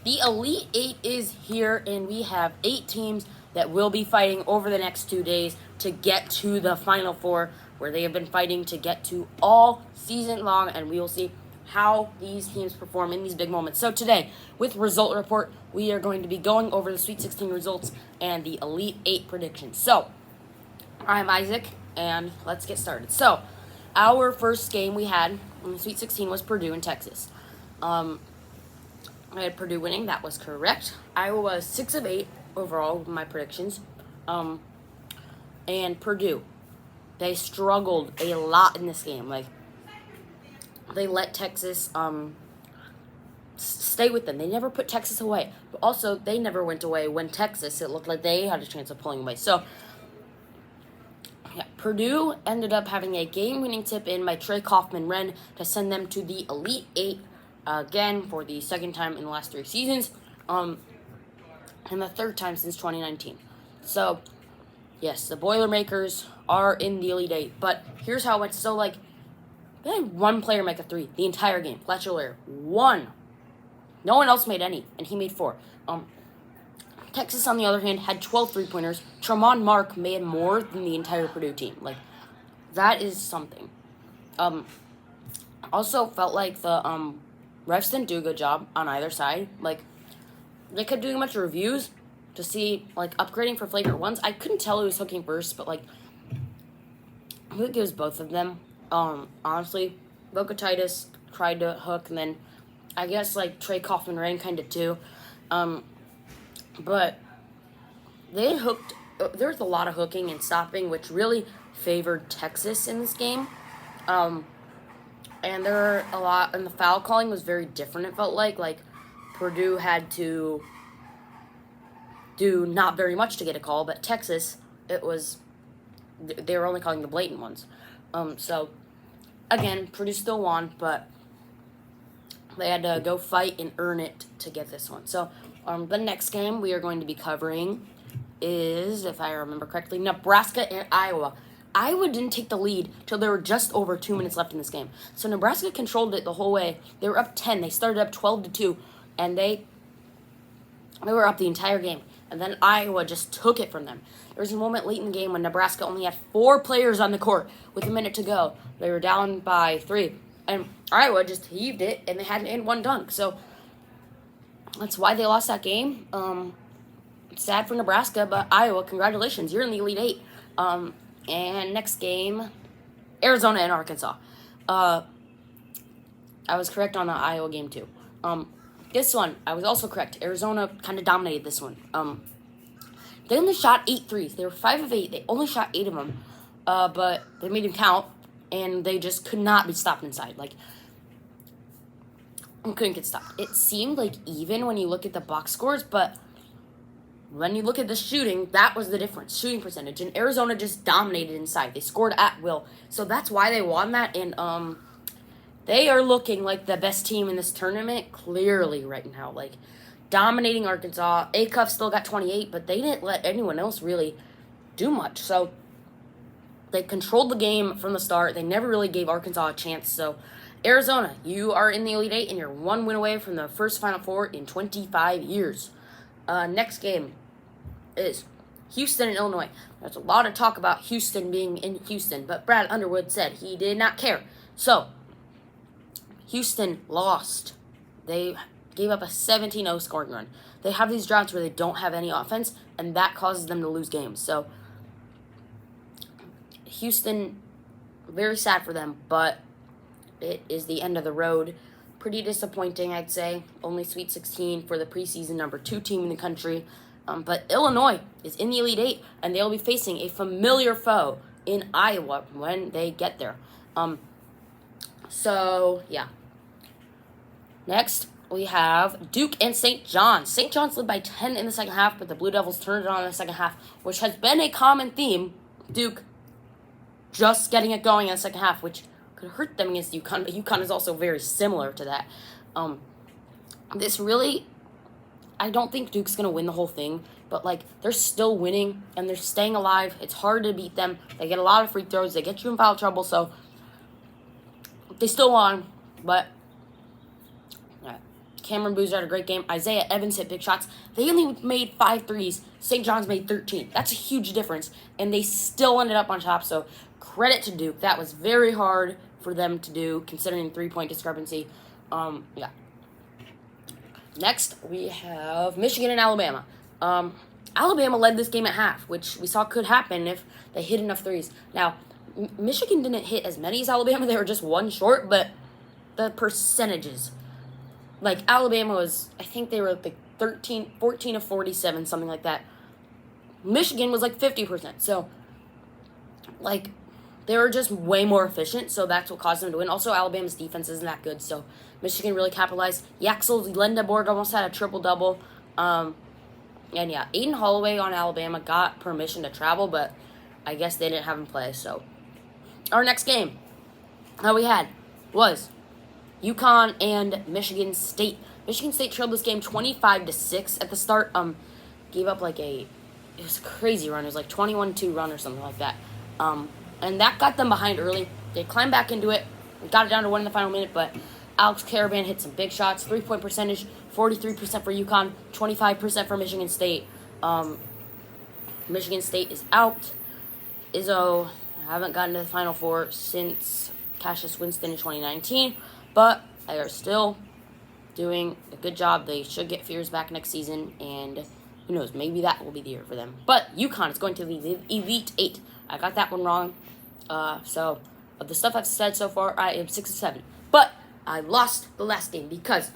The Elite Eight is here, and we have 8 teams that will be fighting over the next 2 days to get to the Final Four, where they have been fighting to get to all season long, and we will see how these teams perform in these big moments. So today, with Result Report, we are going to be going over the Sweet 16 results and the Elite Eight predictions. So, I'm Isaac, and let's get started. So, our first game we had in the Sweet 16 was Purdue and Texas. I had Purdue winning. That was correct. Iowa was 6 of 8 overall with my predictions. And Purdue, they struggled a lot in this game. Like, they let Texas stay with them. They never put Texas away. But also, they never went away when Texas, it looked like they had a chance of pulling away. So, yeah, Purdue ended up having a game-winning tip in by Trey Kaufman-Renn to send them to the Elite Eight again for the second time in the last 3 seasons, and the third time since 2019. So, yes, the Boilermakers are in the Elite Eight, but here's how it went. So, they had one player make a 3 the entire game. Fletcher Loyer, 1. No one else made any, and he made 4. Texas, on the other hand, had 12 3-pointers. Tremont Mark made more than the entire Purdue team. That is something. Also felt like the refs didn't do a good job on either side. They kept doing a bunch of reviews to see, upgrading for flagrant ones. I couldn't tell who was hooking first, but, I think it was both of them. Honestly, Boca Titus tried to hook, and then I guess, Trey Kaufman-Renn kind of too. But they hooked. There was a lot of hooking and stopping, which really favored Texas in this game. And there were a lot, and the foul calling was very different. It felt like Purdue had to do not very much to get a call, but Texas, they were only calling the blatant ones. So again, Purdue still won, but they had to go fight and earn it to get this one. So the next game we are going to be covering is, if I remember correctly, Nebraska and Iowa. Iowa didn't take the lead till there were just over 2 minutes left in this game. So Nebraska controlled it the whole way. They were up 10. They started up 12-2, and they were up the entire game. And then Iowa just took it from them. There was a moment late in the game when Nebraska only had 4 players on the court with a minute to go. They were down by 3. And Iowa just heaved it, and they had an and-one dunk. So that's why they lost that game. It's sad for Nebraska, but Iowa, congratulations. You're in the Elite Eight. And next game, Arizona and Arkansas. I was correct on the Iowa game, too. This one, I was also correct. Arizona kind of dominated this one. They only shot 8 threes. They were 5 of 8. They only shot 8 of them. But they made them count, and they just could not be stopped inside. Couldn't get stopped. It seemed even when you look at the box scores, but when you look at the shooting, that was the difference. Shooting percentage. And Arizona just dominated inside. They scored at will. So that's why they won that. And they are looking like the best team in this tournament clearly right now. Dominating Arkansas. Acuff still got 28, but they didn't let anyone else really do much. So they controlled the game from the start. They never really gave Arkansas a chance. So Arizona, you are in the Elite Eight, and you're 1 win away from the first Final Four in 25 years. Next game is Houston and Illinois. There's a lot of talk about Houston being in Houston, but Brad Underwood said he did not care. So, Houston lost. They gave up a 17-0 scoring run. They have these droughts where they don't have any offense, and that causes them to lose games. So, Houston, very sad for them, but it is the end of the road. Pretty disappointing, I'd say. Only Sweet 16 for the preseason number 2 team in the country. But Illinois is in the Elite Eight, and they'll be facing a familiar foe in Iowa when they get there. So, yeah. Next, we have Duke and St. John's. St. John's led by 10 in the second half, but the Blue Devils turned it on in the second half, which has been a common theme. Duke just getting it going in the second half, which could hurt them against UConn, but UConn is also very similar to that. I don't think Duke's going to win the whole thing, but, they're still winning, and they're staying alive. It's hard to beat them. They get a lot of free throws. They get you in foul trouble, so they still won, but Cameron Boozer had a great game. Isaiah Evans hit big shots. They only made 5 threes. St. John's made 13. That's a huge difference. And they still ended up on top. So credit to Duke. That was very hard for them to do, considering the 3-point discrepancy. Yeah. Next, we have Michigan and Alabama. Alabama led this game at half, which we saw could happen if they hit enough threes. Now, Michigan didn't hit as many as Alabama. They were just one short, but the percentages. Like, Alabama was, I think they were like 14 of 47, something like that. Michigan was like 50%. So, like, they were just way more efficient, so that's what caused them to win. Also, Alabama's defense isn't that good, so Michigan really capitalized. Yaxel Lendeborg almost had a triple-double. And yeah, Aiden Holloway on Alabama got permission to travel, but I guess they didn't have him play. So our next game that we had was UConn and Michigan State. Michigan State trailed this game 25-6 at the start. Gave up like it was a crazy run. It was like 21-2 run or something like that. And that got them behind early. They climbed back into it, got it down to 1 in the final minute, but Alex Caravan hit some big shots. 3-point percentage, 43% for UConn, 25% for Michigan State. Michigan State is out. Izzo haven't gotten to the Final Four since Cassius Winston in 2019, but they are still doing a good job. They should get Fears back next season, and who knows, maybe that will be the year for them. But UConn is going to the Elite 8. I got that one wrong. So, of the stuff I've said so far, I am 6-7. But I lost the last game because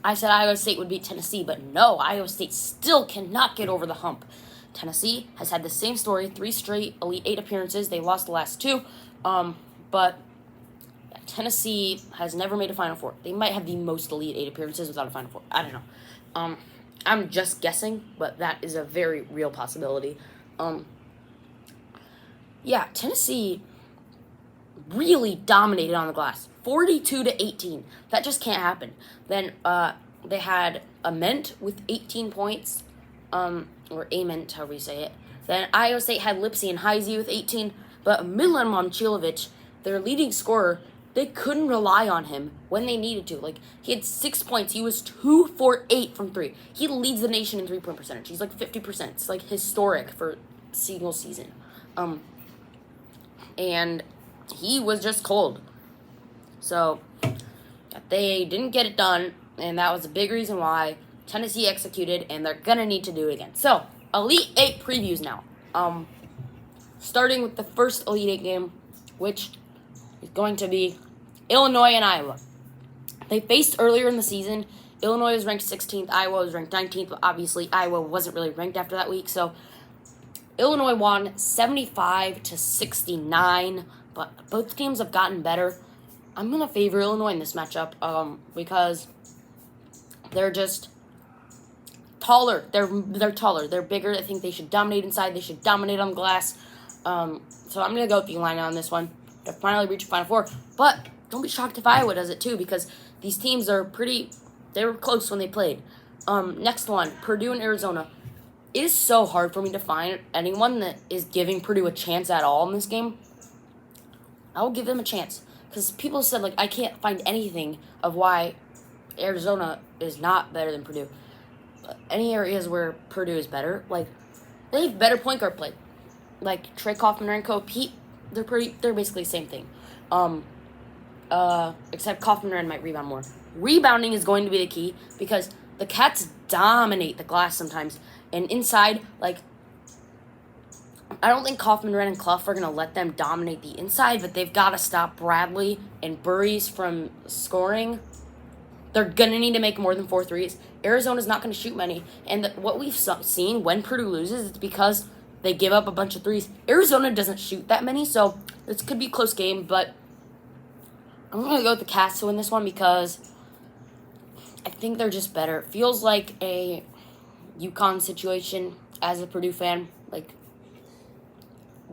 I said Iowa State would beat Tennessee, but no, Iowa State still cannot get over the hump. Tennessee has had the same story, 3 straight Elite 8 appearances. They lost the last 2, but Tennessee has never made a Final Four. They might have the most Elite 8 appearances without a Final Four. I don't know. I'm just guessing, but that is a very real possibility. Yeah, Tennessee really dominated on the glass. 42-18. That just can't happen. Then they had Ament with 18 points, or Ament, however you say it. Then Iowa State had Lipsy and Heisey with 18, but Milan Momcilovic, their leading scorer, they couldn't rely on him when they needed to. Like, he had 6 points. He was 2 for 8 from 3. He leads the nation in 3-point percentage. He's like 50%. It's like historic for a single season. And he was just cold. So, they didn't get it done, and that was a big reason why Tennessee executed, and they're going to need to do it again. So, Elite 8 previews now. Starting with the first Elite 8 game, which is going to be Illinois and Iowa. They faced earlier in the season. Illinois was ranked 16th, Iowa was ranked 19th, but obviously Iowa wasn't really ranked after that week, so Illinois won 75-69, but both teams have gotten better. I'm going to favor Illinois in this matchup because they're just taller. They're taller. They're bigger. I think they should dominate inside. They should dominate on glass. So I'm going to go with the Illini on this one. They'll finally reach Final Four. But don't be shocked if Iowa does it too, because these teams are they were close when they played. Next one, Purdue and Arizona. It is so hard for me to find anyone that is giving Purdue a chance at all in this game. I will give them a chance. Because people said, like, I can't find anything of why Arizona is not better than Purdue. But any areas where Purdue is better, like, they have better point guard play. Like, Trey Kaufman-Renko, Pete, they're basically the same thing. Except Kaufman-Renko might rebound more. Rebounding is going to be the key because the Cats dominate the glass sometimes. And inside, like, I don't think Kaufman-Renko and Clough are going to let them dominate the inside, but they've got to stop Bradley and Burries from scoring. They're going to need to make more than 4 threes. Arizona's not going to shoot many. And what we've seen when Purdue loses is because they give up a bunch of threes. Arizona doesn't shoot that many, so this could be a close game, but I'm going to go with the Cats to win this one because I think they're just better. It feels like a UConn situation as a Purdue fan. Like,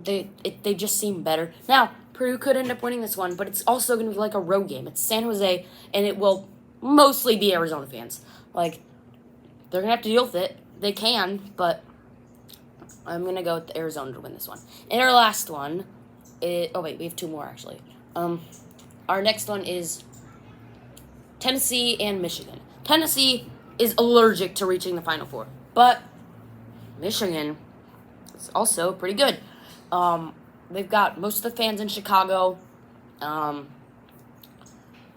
they just seem better. Now, Purdue could end up winning this one, but it's also going to be like a road game. It's San Jose, and it will mostly be Arizona fans. Like, they're going to have to deal with it. They can, but I'm going to go with Arizona to win this one. And our last one is... Oh, wait, we have 2 more, actually. Our next one is Tennessee and Michigan. Tennessee is allergic to reaching the Final Four, but Michigan is also pretty good. They've got most of the fans in Chicago.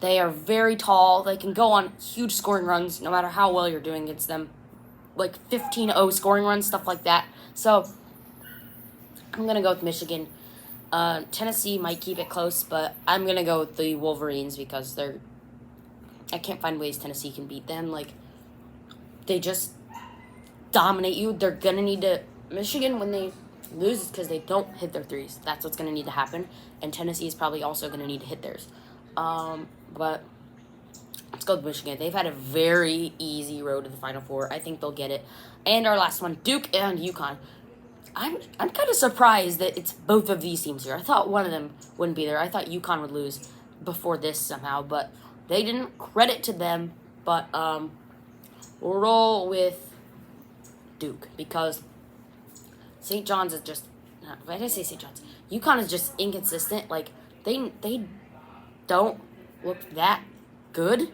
They are very tall. They can go on huge scoring runs no matter how well you're doing against them. Like 15-0 scoring runs, stuff like that. So, I'm going to go with Michigan. Tennessee might keep it close, but I'm going to go with the Wolverines because I can't find ways Tennessee can beat them. Like, they just dominate you. They're going to need to... Michigan, when they lose, is because they don't hit their threes. That's what's going to need to happen. And Tennessee is probably also going to need to hit theirs. But let's go with Michigan. They've had a very easy road to the Final Four. I think they'll get it. And our last one, Duke and UConn. I'm kind of surprised that it's both of these teams here. I thought one of them wouldn't be there. I thought UConn would lose before this somehow, but they didn't. Credit to them. But we'll roll with Duke because St. John's is just... Why did I say St. John's? UConn is just inconsistent. Like, they don't look that good.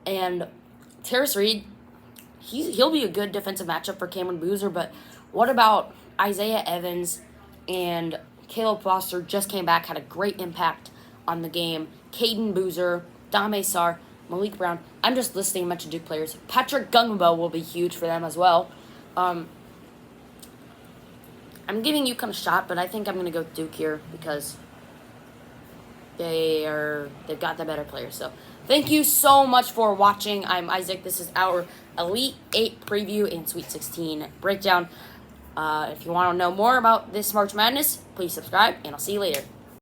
And Terrace Reed, he'll be a good defensive matchup for Cameron Boozer, but what about Isaiah Evans and Caleb Foster just came back, had a great impact on the game. Caden Boozer, Dame Sarr, Malik Brown. I'm just listing a bunch of Duke players. Patrick Gungbo will be huge for them as well. I'm giving UConn a shot, but I think I'm going to go with Duke here because they've got the better players. So thank you so much for watching. I'm Isaac. This is our Elite 8 preview and Sweet 16 breakdown. If you want to know more about this March Madness, please subscribe, and I'll see you later.